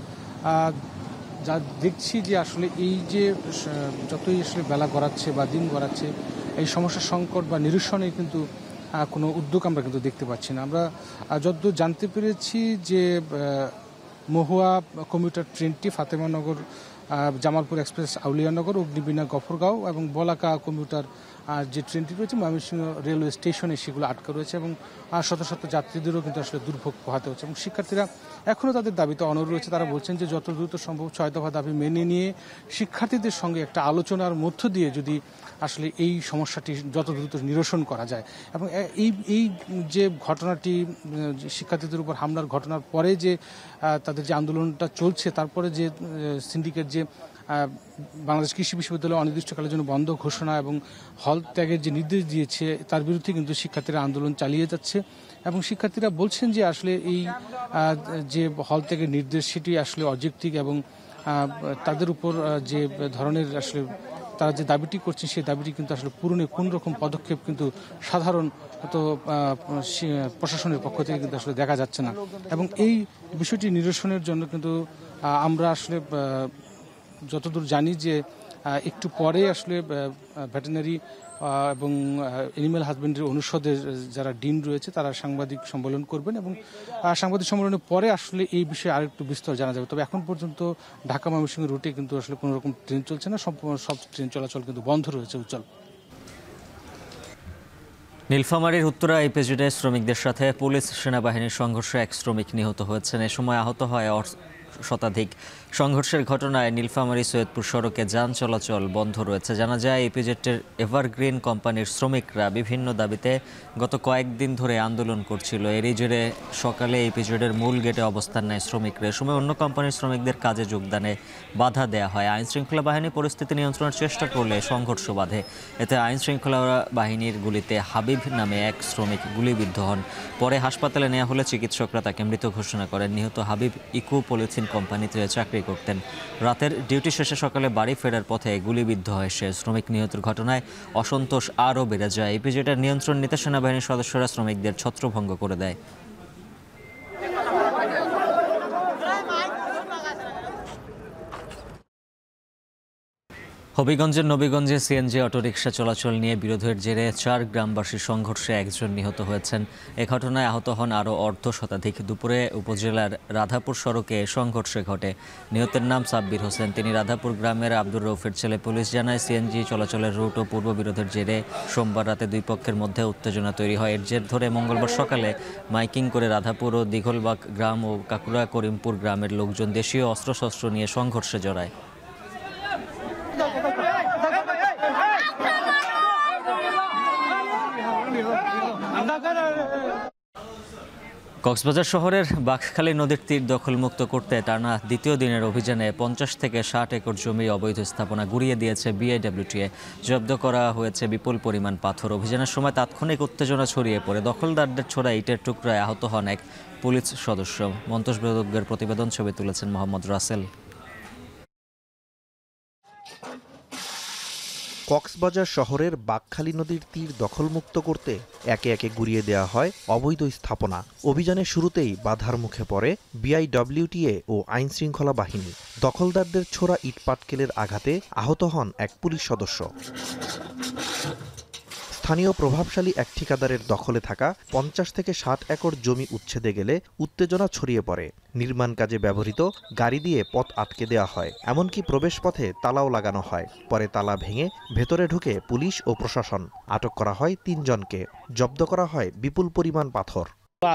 যা দেখছি যে আসলে এই যে যতই আসলে বেলা গড়াচ্ছে বা দিন গড়াচ্ছে, এই সমস্যার সংকট বা নিরসনে কিন্তু কোনো উদ্যোগ আমরা কিন্তু দেখতে পাচ্ছি না। আমরা যতদূর জানতে পেরেছি যে মহুয়া কমিউটার ট্রেনটি ফাতেমানগর জামালপুর এক্সপ্রেস আউলিয়ানগর, অগ্নিবীণা গফরগাঁও এবং বলাকা কমিউটার যে ট্রেনটি রয়েছে ময়মনসিংহ রেলওয়ে স্টেশনে সেগুলো আটকা রয়েছে এবং শত শত যাত্রীদেরও কিন্তু আসলে দুর্ভোগ পোহাতে হচ্ছে এবং শিক্ষার্থীরা এখনও তাদের দাবিতে অনড় রয়েছে। তারা বলছেন যে যত দ্রুত সম্ভব 6 দফা দাবি মেনে নিয়ে শিক্ষার্থীদের সঙ্গে একটা আলোচনার মধ্য দিয়ে যদি আসলে এই সমস্যাটি যত দ্রুত নিরসন করা যায় এবং এই যে ঘটনাটি শিক্ষার্থীদের উপর হামলার ঘটনার পরে যে তাদের যে আন্দোলনটা চলছে, তারপরে যে সিন্ডিকেট যে বাংলাদেশ কৃষি বিশ্ববিদ্যালয় অনির্দিষ্টকালের জন্য বন্ধ ঘোষণা এবং হল ত্যাগের যে নির্দেশ দিয়েছে তার বিরুদ্ধে কিন্তু শিক্ষার্থীরা আন্দোলন চালিয়ে যাচ্ছে এবং শিক্ষার্থীরা বলছেন যে আসলে এই যে হল ত্যাগের নির্দেশ সেটি আসলে অযৌক্তিক এবং তাদের উপর যে ধরনের আসলে তারা যে দাবিটি করছে সেই দাবিটি কিন্তু আসলে পূরণে কোন রকম পদক্ষেপ কিন্তু সাধারণত প্রশাসনের পক্ষ থেকে কিন্তু আসলে দেখা যাচ্ছে না এবং এই বিষয়টি নিরসনের জন্য কিন্তু আমরা আসলে যতদূর জানি যে একটু পরে আসলে ভেটেরিনারি এবং এনিম্যাল হাজবেন্ডারি অনুষদের যারা ডিন রয়েছে তারা সাংবাদিক সম্মেলন করবেন এবং সাংবাদিক সম্মেলনের পরে আসলে এই বিষয়ে আরেকটু বিস্তর জানা যাবে। তবে এখন পর্যন্ত ঢাকা ময়মনসিংহ রুটে কিন্তু আসলে কোনো রকম ট্রেন চলছে না, সম্পূর্ণ সব ট্রেন চলাচল কিন্তু বন্ধ রয়েছে। উজ্জ্বল। নীলফামারীর উত্তরা ইপিজেডে শ্রমিকদের সাথে পুলিশ সেনাবাহিনীর সংঘর্ষে এক শ্রমিক নিহত হয়েছেন। এ সময় আহত হয় শতাধিক। সংঘর্ষের ঘটনায় নীলফামারী সৈয়দপুর সড়কে যান চলাচল বন্ধ রয়েছে। জানা যায় ইপিজেডের এভারগ্রিন কোম্পানির শ্রমিকরা বিভিন্ন দাবিতে গত কয়েকদিন ধরে আন্দোলন করছিল। এরই জেরে সকালে ইপিজেডের মূল গেটে অবস্থান নেয় শ্রমিকরা। এ সময় অন্য কোম্পানির শ্রমিকদের কাজে যোগদানে বাধা দেওয়া হয়। আইনশৃঙ্খলা বাহিনী পরিস্থিতি নিয়ন্ত্রণের চেষ্টা করলে সংঘর্ষ বাধে। এতে আইনশৃঙ্খলা বাহিনীর গুলিতে হাবিব নামে এক শ্রমিক গুলিবিদ্ধ হন। পরে হাসপাতালে নেওয়া হলে চিকিৎসকরা তাকে মৃত ঘোষণা করেন। নিহত হাবিব ইকো পলিথিন কোম্পানিতে চাকরি করতেন। রাতের ডিউটি শেষে সকালে বাড়ি ফেরার পথে গুলিবিদ্ধ হয় সে। শ্রমিক নিহতের ঘটনায় অসন্তোষ আরও বেড়ে যায়। ইপিজেডের নিয়ন্ত্রণ নিতে সেনাবাহিনীর সদস্যরা শ্রমিকদের ছত্রভঙ্গ করে দেয়। হবিগঞ্জের নবীগঞ্জে সিএনজি অটোরিকশা চলাচল নিয়ে বিরোধের জেরে 4 গ্রামবাসীর সংঘর্ষে একজন নিহত হয়েছেন। এ ঘটনায় আহত হন আরও অর্ধশতাধিক। দুপুরে উপজেলার রাধাপুর সড়কে সংঘর্ষে ঘটে। নিহতের নাম সাব্বির হোসেন। তিনি রাধাপুর গ্রামের আব্দুর রৌফের ছেলে। পুলিশ জানায় সিএনজি চলাচলের রুট ও পূর্ব বিরোধের জেরে সোমবার রাতে দুই পক্ষের মধ্যে উত্তেজনা তৈরি হয়। এর জের ধরে মঙ্গলবার সকালে মাইকিং করে রাধাপুর ও দিঘলবাগ গ্রাম ও কাকুরা করিমপুর গ্রামের লোকজন দেশীয় অস্ত্রশস্ত্র নিয়ে সংঘর্ষে জড়ায়। কক্সবাজার শহরের বাঘখালী নদীর তীর দখলমুক্ত করতে টানা দ্বিতীয় দিনের অভিযানে 50 থেকে 60 একর জমি অবৈধ স্থাপনা গুড়িয়ে দিয়েছে বিআইডব্লিউটিএ। জব্দ করা হয়েছে বিপুল পরিমাণ পাথর। অভিযানের সময় তাৎক্ষণিক উত্তেজনা ছড়িয়ে পড়ে। দখলদারদের ছোড়া ইটের টুকরায় আহত হন এক পুলিশ সদস্য। মন্তব্যের প্রতিবেদন ছবি তুলেছেন মোহাম্মদ রাসেল। কক্সবাজার শহরের বাঘখালী নদীর তীর দখলমুক্ত করতে একে একে গুড়িয়ে দেওয়া হয় অবৈধ স্থাপনা। অভিযানের শুরুতেই বাধার মুখে পড়ে বিআইডব্লিউটিএ ও আইনশৃঙ্খলা বাহিনী। দখলদারদের ছোড়া ইটপাটকেলের আঘাতে আহত হন এক পুলিশ সদস্য। স্থানীয় প্রভাবশালী এক ঠিকাদারের দখলে থাকা 50 থেকে 60 একর জমি উচ্ছেদে গেলে উত্তেজনা ছড়িয়ে পড়ে। নির্মাণ কাজে ব্যবহৃত গাড়ি দিয়ে পথ আটকে দেওয়া হয়। এমনকি প্রবেশপথে তালাও লাগানো হয়। পরে তালা ভেঙে ভেতরে ঢুকে পুলিশ ও প্রশাসন। আটক করা হয় 3 জনকে। জব্দ করা হয় বিপুল পরিমাণ পাথর।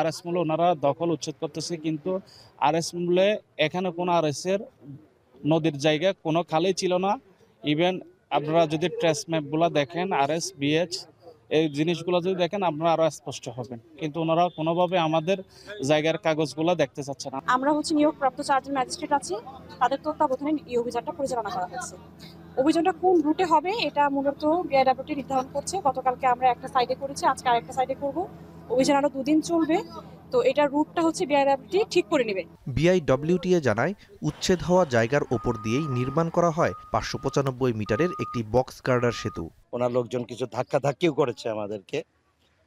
আরএস মূলে ওনারা দখল উচ্ছেদ করতেছে, কিন্তু আরএস মূলে এখানে কোনো আরএস এর নদীর জায়গা কোনো খালি ছিল না। ইভেন আপনারা যদি ট্রেস ম্যাপগুলো দেখেন, আরএস বিএচ এই জিনিসগুলো যদি দেখেন আপনারা আরো স্পষ্ট হবেন, কিন্তু ওনারা কোনোভাবে আমাদের জায়গার কাগজগুলো দেখতে চাচ্ছে না। আমরা নিয়োগপ্রাপ্ত 4 জন ম্যাজিস্ট্রেট আছি, তাদের তত্ত্বাবধানে এই অভিযানটা পরিচালনা করা হয়েছে। অভিযানটা কোন রুটে হবে এটা মূলত বিআইডব্লিউটি নির্ধারণ করছে। গতকালকে আমরা একটা সাইডে করেছি, আজকে আরেকটা সাইডে করব। অভিযান আরো 2 দিন চলবে, তো এটা রুটটা বিআইডব্লিউটি ঠিক করে নেবে। বিআইডব্লিউটিএ জানায় উচ্ছেদ হওয়া জায়গার ওপর দিয়েই নির্মাণ করা হয় 595 মিটারের একটি বক্স গার্ডার সেতু। ওনার লোকজন কিছু ধাক্কাধাক্কিও করেছে আমাদেরকে।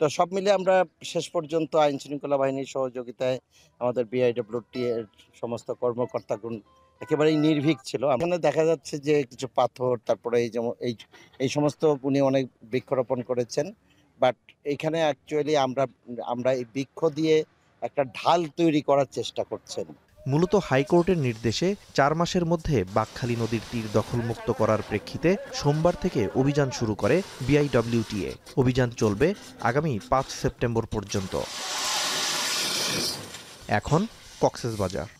তো সব মিলে আমরা শেষ পর্যন্ত আইন শৃঙ্খলা বাহিনীর সহযোগিতায় আমাদের বিআইডব্লিউটি এর সমস্ত কর্মকর্তাগণ একেবারেই নির্ভীক ছিল। এখানে দেখা যাচ্ছে যে কিছু পাথর, তারপরে এই সমস্ত উনি অনেক বৃক্ষরোপণ করেছেন। বাট এখানে অ্যাকচুয়ালি আমরা এই বৃক্ষ দিয়ে একটা ঢাল তৈরি করার চেষ্টা করছেন। মূলত হাইকোর্টের নির্দেশে 4 মাসের মধ্যে বাঘখালী নদীর তীর দখলমুক্ত করার প্রেক্ষিতে সোমবার থেকে অভিযান শুরু করে বিআইডব্লিউটিএ। অভিযান চলবে আগামী 5 সেপ্টেম্বর পর্যন্ত। এখন কক্সবাজার।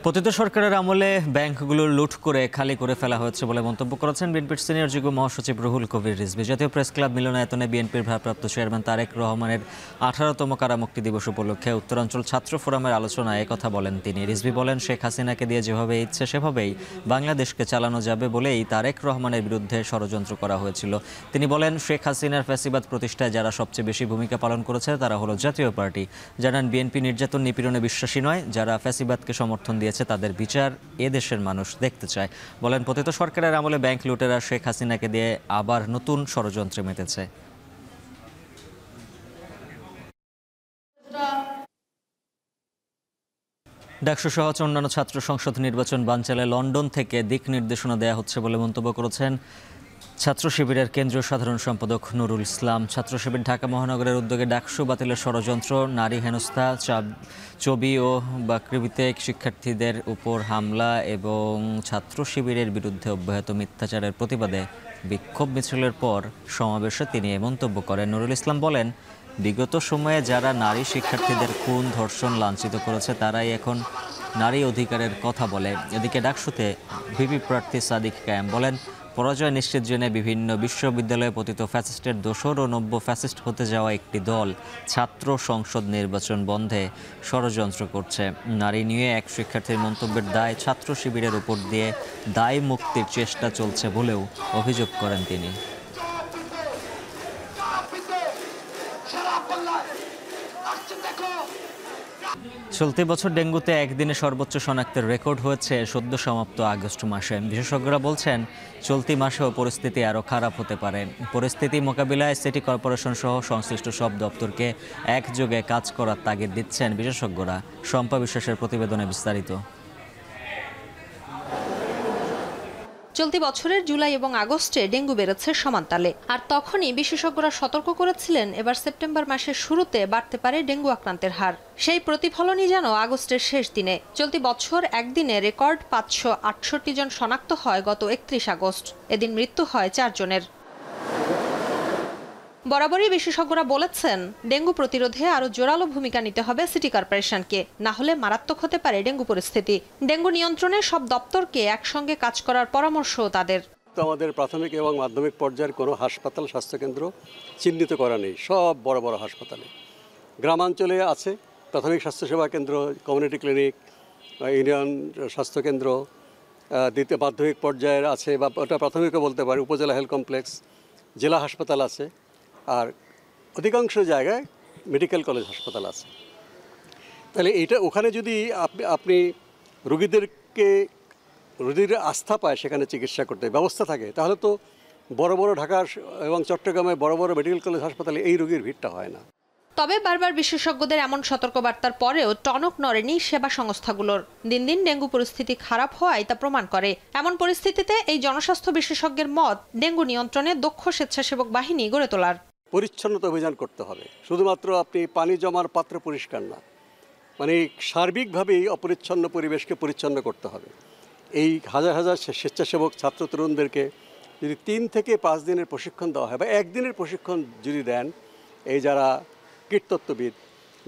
পতিত সরকারের আমলে ব্যাংকগুলো লুট করে খালি করে ফেলা হয়েছে বলে মন্তব্য করেছেন বিএনপির সিনিয়র যুগ্ম মহাসচিব রুহুল কবির রিজভী। জাতীয় প্রেস ক্লাব মিলনায়তনে বিএনপির ভারপ্রাপ্ত চেয়ারম্যান তারেক রহমানের 18তম কারামুক্তি দিবস উপলক্ষে উত্তরাঞ্চল ছাত্র ফোরামের আলোচনায় একথা বলেন তিনি। রিজভী বলেন, শেখ হাসিনাকে দিয়ে যেভাবে ইচ্ছে সেভাবেই বাংলাদেশকে চালানো যাবে বলেই তারেক রহমানের বিরুদ্ধে ষড়যন্ত্র করা হয়েছিল। তিনি বলেন, শেখ হাসিনার ফ্যাসিবাদ প্রতিষ্ঠায় যারা সবচেয়ে বেশি ভূমিকা পালন করেছে তারা হলো জাতীয় পার্টি। জানান, বিএনপি নির্যাতন নিপীড়নে বিশ্বাসী নয়। যারা ফ্যাসিবাদকে সমর্থন দিয়েছে তাদের বিচার এদেশের মানুষ দেখতে চায়। বলেন, পতিত সরকারের আমলে ব্যাংক লুটেরা শেখ হাসিনাকে দিয়ে আবার নতুন ষড়যন্ত্রে মেতেছে। ডাকসু সহ অন্যান্য ছাত্র সংসদ নির্বাচন বানচালে লন্ডন থেকে দিক নির্দেশনা দেওয়া হচ্ছে বলে মন্তব্য করেছেন ছাত্র শিবিরের কেন্দ্রীয় সাধারণ সম্পাদক নুরুল ইসলাম। ছাত্র শিবির ঢাকা মহানগরের উদ্যোগে ডাকসু বাতিলের ষড়যন্ত্র, নারী হেনস্থা, চবি ও বাকৃবিতে শিক্ষার্থীদের উপর হামলা এবং ছাত্র শিবিরের বিরুদ্ধে অব্যাহত মিথ্যাচারের প্রতিবাদে বিক্ষোভ মিছিলের পর সমাবেশে তিনি এ মন্তব্য করেন। নুরুল ইসলাম বলেন, বিগত সময়ে যারা নারী শিক্ষার্থীদের খুন, ধর্ষণ, লাঞ্ছিত করেছে তারাই এখন নারী অধিকারের কথা বলে। এদিকে ডাকসুতে ভিপি প্রার্থী সাদিক কায়েম বলেন, পরাজয় নিশ্চিত জেনে বিভিন্ন বিশ্ববিদ্যালয়ে পতিত ফ্যাসিস্টের দোসর ও নব্য ফ্যাসিস্ট হতে যাওয়া একটি দল ছাত্র সংসদ নির্বাচন বন্ধে ষড়যন্ত্র করছে। নারী নিয়ে এক শিক্ষার্থীর মন্তব্যের দায় ছাত্র শিবিরের উপর দিয়ে দায় মুক্তির চেষ্টা চলছে বলেও অভিযোগ করেন তিনি। চলতি বছর ডেঙ্গুতে একদিনে সর্বোচ্চ শনাক্তের রেকর্ড হয়েছে সদ্য সমাপ্ত আগস্ট মাসে। বিশেষজ্ঞরা বলছেন, চলতি মাসেও পরিস্থিতি আরও খারাপ হতে পারে। পরিস্থিতি মোকাবিলায় সিটি কর্পোরেশন সহ সংশ্লিষ্ট সব দপ্তরকে একযোগে কাজ করার তাগিদ দিচ্ছেন বিশেষজ্ঞরা। শম্পা বিশ্বাসের প্রতিবেদনে বিস্তারিত। চলতি বছরের জুলাই এবং আগস্টে ডেঙ্গু বেড়েছে সমানতালে, আর তখনই বিশেষজ্ঞরা সতর্ক করেছিলেন এবার সেপ্টেম্বর মাসের শুরুতে বাড়তে পারে ডেঙ্গু আক্রান্তের হার। সেই প্রতিফলনই যেন আগস্টের শেষ দিনে। চলতি বছর একদিনে রেকর্ড 568 জন শনাক্ত হয় গত 31 আগস্ট। এদিন মৃত্যু হয় 4 জনের। বরাবরই বিশেষজ্ঞরা বলেছেন, ডেঙ্গু প্রতিরোধে আরও জোরালো ভূমিকা নিতে হবে সিটি কর্পোরেশনকে, না হলে মারাত্মক হতে পারে ডেঙ্গু পরিস্থিতি। ডেঙ্গু নিয়ন্ত্রণে সব দপ্তরকে একসঙ্গে কাজ করার পরামর্শ তাদের। আমাদের প্রাথমিক এবং মাধ্যমিক পর্যায়ের কোনো হাসপাতাল, স্বাস্থ্যকেন্দ্র চিহ্নিত করা নেই। সব বড় বড় হাসপাতালে, গ্রামাঞ্চলে আছে প্রাথমিক স্বাস্থ্যসেবা কেন্দ্র, কমিউনিটি ক্লিনিক, ইউনিয়ন স্বাস্থ্যকেন্দ্র। দ্বিতীয় মাধ্যমিক পর্যায়ের আছে, বা ওটা প্রাথমিকও বলতে পারে, উপজেলা হেলথ কমপ্লেক্স, জেলা হাসপাতাল আছে, আর অধিকাংশ জায়গায় মেডিকেল কলেজ হাসপাতাল আছে। তাহলে এটা ওখানে যদি আপনি রোগীর আস্থা পায়, সেখানে চিকিৎসা করতে ব্যবস্থা থাকে, তাহলে তো বড় বড় ঢাকা এবং চট্টগ্রামে বড় বড় মেডিকেল কলেজ হাসপাতালে এই রোগীর ভিড়টা হয় না। তবে বারবার বিশেষজ্ঞদের এমন সতর্কবার্তার পরেও টনক নড়েনি সেবা সংস্থাগুলোর। দিন দিন ডেঙ্গু পরিস্থিতি খারাপ হওয়ায় তা প্রমাণ করে। এমন পরিস্থিতিতে এই জনস্বাস্থ্য বিশেষজ্ঞের মত, ডেঙ্গু নিয়ন্ত্রণে দক্ষ স্বেচ্ছাসেবক বাহিনী গড়ে তোলার। পরিচ্ছন্নতা অভিযান করতে হবে। শুধুমাত্র আপনি পানি জমার পাত্র পরিষ্কার না, মানে সার্বিকভাবেই অপরিচ্ছন্ন পরিবেশকে পরিচ্ছন্ন করতে হবে। এই হাজার হাজার স্বেচ্ছাসেবক ছাত্র তরুণদেরকে যদি 3 থেকে 5 দিনের প্রশিক্ষণ দেওয়া হয়, বা একদিনের প্রশিক্ষণ যদি দেন, এই যারা কীটতত্ত্ববিদ,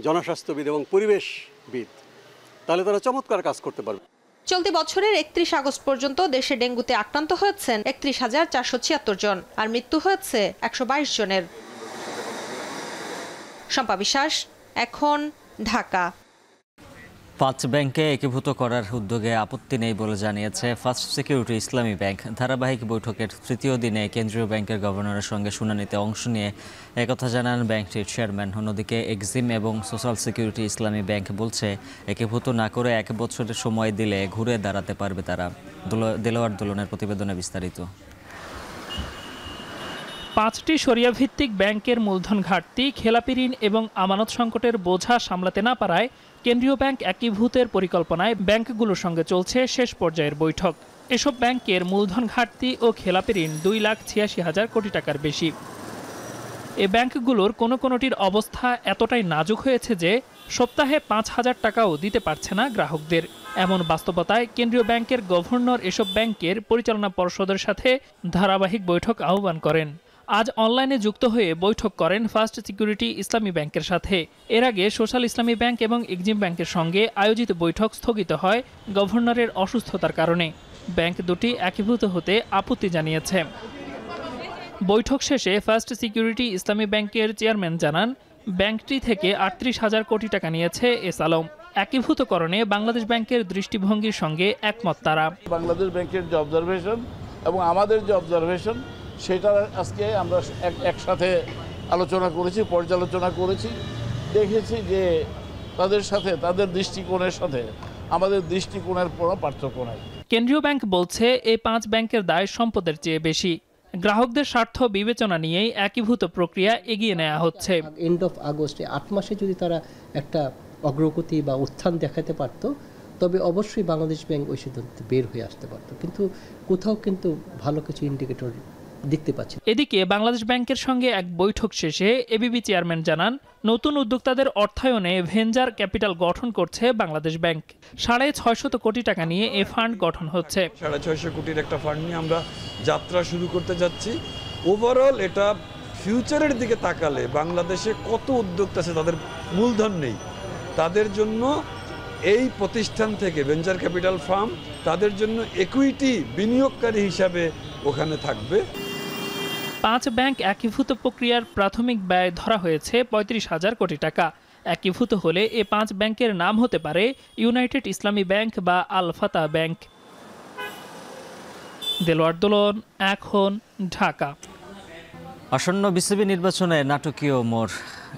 জনস্বাস্থ্যবিদ এবং পরিবেশবিদ, তাহলে তারা চমৎকার কাজ করতে পারবে। চলতি বছরের 31 আগস্ট পর্যন্ত দেশে ডেঙ্গুতে আক্রান্ত হয়েছেন 31,476 জন, আর মৃত্যু হয়েছে 122 জনের। শম্পা বিশ্বাস, এখন, ঢাকা। 5 ব্যাংকে একীভূত করার উদ্যোগে আপত্তি নেই বলে জানিয়েছে ফার্স্ট সিকিউরিটি ইসলামী ব্যাংক। ধারাবাহিক বৈঠকের 3য় দিনে কেন্দ্রীয় ব্যাংকের গভর্নরের সঙ্গে শুনানিতে অংশ নিয়ে একথা জানান ব্যাংকটির চেয়ারম্যান। অন্যদিকে এক্সিম এবং সোশ্যাল সিকিউরিটি ইসলামী ব্যাংক বলছে, একীভূত না করে 1 বছরের সময় দিলে ঘুরে দাঁড়াতে পারবে তারা। দেলোয়ার দোলনের প্রতিবেদনে বিস্তারিত। 5টি শরিয়া ভিত্তিক ব্যাংকের মূলধন ঘাটতি, খেলাপি ঋণ এবং আমানত সংকটের বোঝা সামলাতে না পারায় কেন্দ্রীয় ব্যাংক একীভূতের পরিকল্পনায় ব্যাংকগুলোর সঙ্গে চলছে শেষ পর্যায়ের বৈঠক। এসব ব্যাংকের মূলধন ঘাটতি ও খেলাপি ঋণ 2,86,000 কোটি টাকার বেশি। এ ব্যাংকগুলোর কোনোটির অবস্থা এতটাই নাজুক হয়েছে যে সপ্তাহে 5,000 টাকাও দিতে পারছে না গ্রাহকদের। এমন বাস্তবতায় কেন্দ্রীয় ব্যাংকের গভর্নর এসব ব্যাংকের পরিচালনা পর্ষদের সাথে ধারাবাহিক বৈঠক আহ্বান করেন। আজ অনলাইনে যুক্ত হয়ে বৈঠক করেন ফার্স্ট সিকিউরিটি ইসলামী ব্যাংকের সাথে। এর আগে সোশ্যাল ইসলামী ব্যাংক এবং এক্সিম ব্যাংকের সঙ্গে আয়োজিত বৈঠক স্থগিত হয় গভর্নরের অসুস্থতার কারণে। ব্যাংক দুটি একীভূত হতে আপত্তি জানিয়েছে। বৈঠক শেষে ফার্স্ট সিকিউরিটি ইসলামী ব্যাংকের চেয়ারম্যান জানান, ব্যাংকটি থেকে 38,000 কোটি টাকা নিয়েছে এস আলম। একীভূতকরণে বাংলাদেশ ব্যাংকের দৃষ্টিভঙ্গির সঙ্গে একমত তারা। বাংলাদেশ ব্যাংকের যে অবজারভেশন এবং আমাদের যে অবজারভেশন, সেটা আজকে আমরা একসাথে আলোচনা করেছি, পর্যালোচনা করেছি, দেখেছি যে তাদের সাথে, তাদের দৃষ্টিকোণের সাথে আমাদের দৃষ্টিকোণের কোনো পার্থক্য নাই। কেন্দ্রীয় ব্যাংক বলছে, এই 5 ব্যাংকের দায় সম্পদের চেয়ে বেশি। গ্রাহকদের স্বার্থ বিবেচনা নিয়েই একীভূত প্রক্রিয়া এগিয়ে নেওয়া হচ্ছে। এন্ড অফ আগস্টে 8 মাসে যদি তারা একটা অগ্রগতি বা উত্থান দেখাতে পারত, তবে অবশ্যই বাংলাদেশ ব্যাংক ওই সিদ্ধান্তে বের হয়ে আসতে পারত। কিন্তু কোথাও কিন্তু ভালো কিছু ইন্ডিকেটর দেখতে পাচ্ছি। এদিকে বাংলাদেশ ব্যাংকের সঙ্গে এক বৈঠক শেষে এবিবি চেয়ারম্যান জানান, নতুন উদ্যোক্তাদের অর্থায়নে ভেঞ্চার ক্যাপিটাল গঠন করছে বাংলাদেশ ব্যাংক। 650 কোটি টাকা নিয়ে এ ফান্ড গঠন হচ্ছে। 650 কোটির একটা ফান্ড নিয়ে আমরা যাত্রা শুরু করতে যাচ্ছি। ওভারঅল এটা ফিউচারের দিকে তাকালে বাংলাদেশে কত উদ্যোক্তা আছে তাদের মূলধন নেই, তাদের জন্য এই প্রতিষ্ঠান থেকে ভেঞ্চার ক্যাপিটাল ফার্ম তাদের জন্য ইকুইটি বিনিয়োগকারী হিসাবে ওখানে থাকবে। 5 ব্যাংক একীভূত প্রক্রিয়ার প্রাথমিক ব্যয় ধরা হয়েছে 35,000 কোটি টাকা। একীভূত হলে এ 5 ব্যাংকের নাম হতে পারে ইউনাইটেড ইসলামী ব্যাংক বা আল ফাতাহ ব্যাংক। দেলোয়ার দোলন, এখন, ঢাকা। আসন্ন বিসিবি নির্বাচনে নাটকীয় মোড়।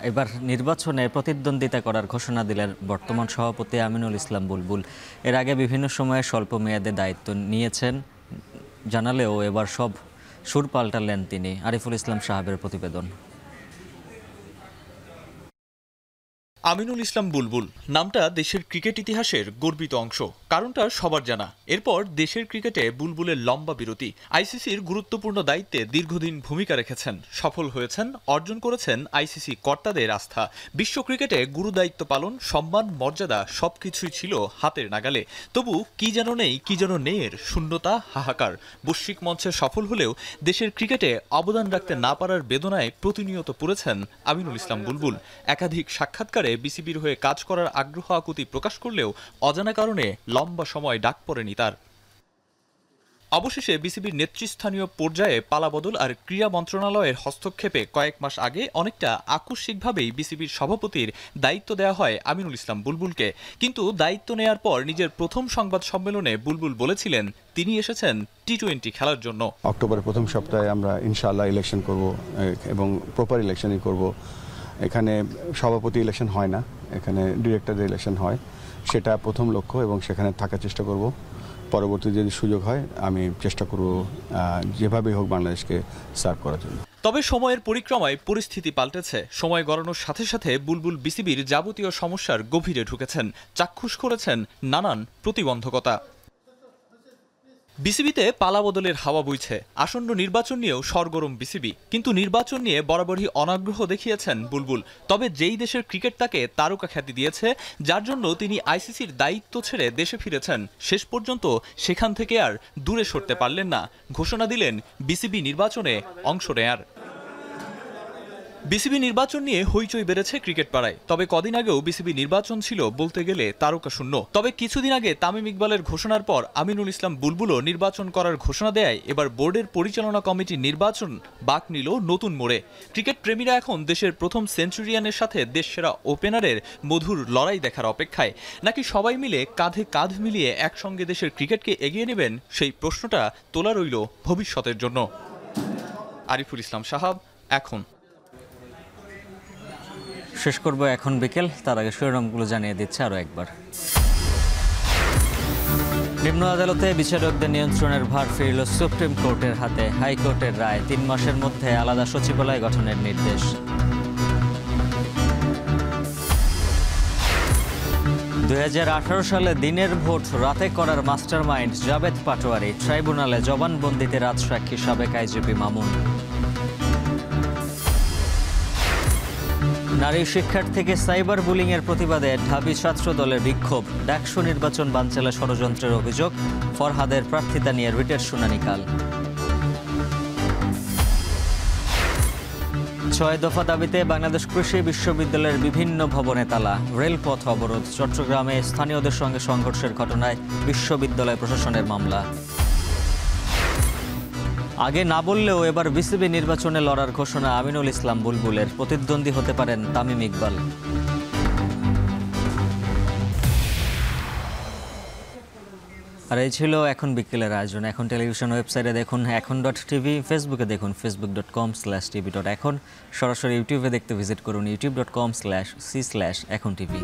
এবার নির্বাচনে প্রতিদ্বন্দ্বিতা করার ঘোষণা দিলেন বর্তমান সভাপতি আমিনুল ইসলাম বুলবুল। এর আগে বিভিন্ন সময়ে স্বল্প মেয়াদে দায়িত্ব নিয়েছেন জানালেও এবার সব সুর পাল্টালেন তিনি। আরিফুল ইসলাম সাহাবের প্রতিবেদন। আমিনুল ইসলাম বুলবুল নামটা দেশের ক্রিকেট ইতিহাসের গর্বিত অংশ। কারণটা সবার জানা। এরপর দেশের ক্রিকেটে বুলবুলের লম্বা বিরতি। আইসিসির গুরুত্বপূর্ণ দায়িত্বে দীর্ঘদিন ভূমিকা রেখেছেন, সফল হয়েছেন, অর্জন করেছেন আইসিসি কর্তাদের আস্থা। বিশ্ব ক্রিকেটে গুরু দায়িত্ব পালন, সম্মান, মর্যাদা সবকিছুই ছিল হাতের নাগালে। তবু কি যেন নেই, কি যেন নেই এর শূন্যতা, হাহাকার। বৈশ্বিক মঞ্চে সফল হলেও দেশের ক্রিকেটে অবদান রাখতে না পারার বেদনায় প্রতিনিয়ত পড়েছেন আমিনুল ইসলাম বুলবুল। একাধিক সাক্ষাৎকারে বিসিবির হয়ে কাজ করার আগ্রহ আকুতি প্রকাশ করলেও অজানা কারণে লম্বা সময় ডাক পড়েনি তার। অবশেষে বিসিবির নেতৃস্থানীয় পর্যায়ে পালাবদল আর ক্রীড়া মন্ত্রণালয়ের হস্তক্ষেপে কয়েক মাস আগে অনেকটা আকস্মিকভাবেই বিসিবির সভাপতির দায়িত্ব দেওয়া হয় আমিনুল ইসলাম বুলবুলকে। কিন্তু দায়িত্ব নেয়ার পর নিজের প্রথম সংবাদ সম্মেলনে বুলবুল বলেছিলেন তিনি এসেছেন টি-20 খেলার জন্য। অক্টোবরের প্রথম সপ্তাহে আমরা ইনশাআল্লাহ ইলেকশন করব এবং প্রপার ইলেকশনই করব। এখানে সভাপতি ইলেকশন হয় না, এখানে ডিরেক্টরের ইলেকশন হয়। সেটা প্রথম লক্ষ্য এবং সেখানে থাকার চেষ্টা করব। পরবর্তী যদি সুযোগ হয় আমি চেষ্টা করব যেভাবেই হোক বাংলাদেশকে সার্ভ করার জন্য। তবে সময়ের পরিক্রমায় পরিস্থিতি পাল্টেছে। সময় গড়ানোর সাথে সাথে বুলবুল বিসিবির যাবতীয় সমস্যার গভীরে ঢুকেছেন, চাক্ষুষ করেছেন নানান প্রতিবন্ধকতা। বিসিবিতে পালাবদলের হাওয়া বইছে। আসন্ন নির্বাচন নিয়েও সরগরম বিসিবি, কিন্তু নির্বাচন নিয়ে বরাবরই অনাগ্রহ দেখিয়েছেন বুলবুল। তবে যেই দেশের ক্রিকেট তাকে তারকা খ্যাতি দিয়েছে, যার জন্য তিনি আইসিসির দায়িত্ব ছেড়ে দেশে ফিরেছেন, শেষ পর্যন্ত সেখান থেকে আর দূরে সরতে পারলেন না। ঘোষণা দিলেন বিসিবি নির্বাচনে অংশ নেয়ার। বিসিবি নির্বাচন নিয়ে হইচই বেড়েছে ক্রিকেট পাড়ায়। তবে কদিন আগেও বিসিবি নির্বাচন ছিল বলতে গেলে তারকা শূন্য। তবে কিছুদিন আগে তামিম ইকবালের ঘোষণার পর আমিনুল ইসলাম বুলবুলও নির্বাচন করার ঘোষণা দেয় এবার বোর্ডের পরিচালনা কমিটির নির্বাচন বাক নিল নতুন মোড়ে। ক্রিকেট প্রেমীরা এখন দেশের প্রথম সেঞ্চুরিয়ানের সাথে দেশসেরা ওপেনারের মধুর লড়াই দেখার অপেক্ষায়। নাকি সবাই মিলে কাঁধে কাঁধ মিলিয়ে একসঙ্গে দেশের ক্রিকেটকে এগিয়ে নেবেন, সেই প্রশ্নটা তোলা রইল ভবিষ্যতের জন্য। আরিফুল ইসলাম সাহাব, এখন। শেষ করব এখন বিকেল। তার আগে শিরোনামগুলো জানিয়ে দিচ্ছে আরও একবার। নিম্ন আদালতে বিচারকদের নিয়ন্ত্রণের ভার ফিরল সুপ্রিম কোর্টের হাতে। হাইকোর্টের রায়, 3 মাসের মধ্যে আলাদা সচিবালয় গঠনের নির্দেশ। 2018 সালে দিনের ভোট রাতে করার মাস্টারমাইন্ড জাভেদ পাটোয়ারি। ট্রাইব্যুনালে জবানবন্দিতে রাজসাক্ষী সাবেক আইজিপি মামুন। নারী শিক্ষার্থীকে সাইবার বুলিংয়ের প্রতিবাদে ঢাবি ছাত্র দলের বিক্ষোভ। ডাকসু নির্বাচন বানচালে ষড়যন্ত্রের অভিযোগ। ফরহাদের প্রার্থিতা নিয়ে রিটের শুনানি কাল। 6 দফা দাবিতে বাংলাদেশ কৃষি বিশ্ববিদ্যালয়ের বিভিন্ন ভবনে তালা। রেলপথ অবরোধ। চট্টগ্রামে স্থানীয়দের সঙ্গে সংঘর্ষের ঘটনায় বিশ্ববিদ্যালয় প্রশাসনের মামলা। আগে না বললেও এবার বিসিবি নির্বাচনে লড়ার ঘোষণা আমিনুল ইসলাম বুলবুলের। প্রতিদ্বন্দ্বী হতে পারেন তামিম ইকবাল। আর এই ছিল এখন বিকেলের আয়োজন। এখন টেলিভিশন ওয়েবসাইটে দেখুন এখন.tv, ফেসবুকে দেখুন facebook.com/tv.এখন, সরাসরি ইউটিউবে দেখতে ভিজিট করুন youtube.com/c/echontv।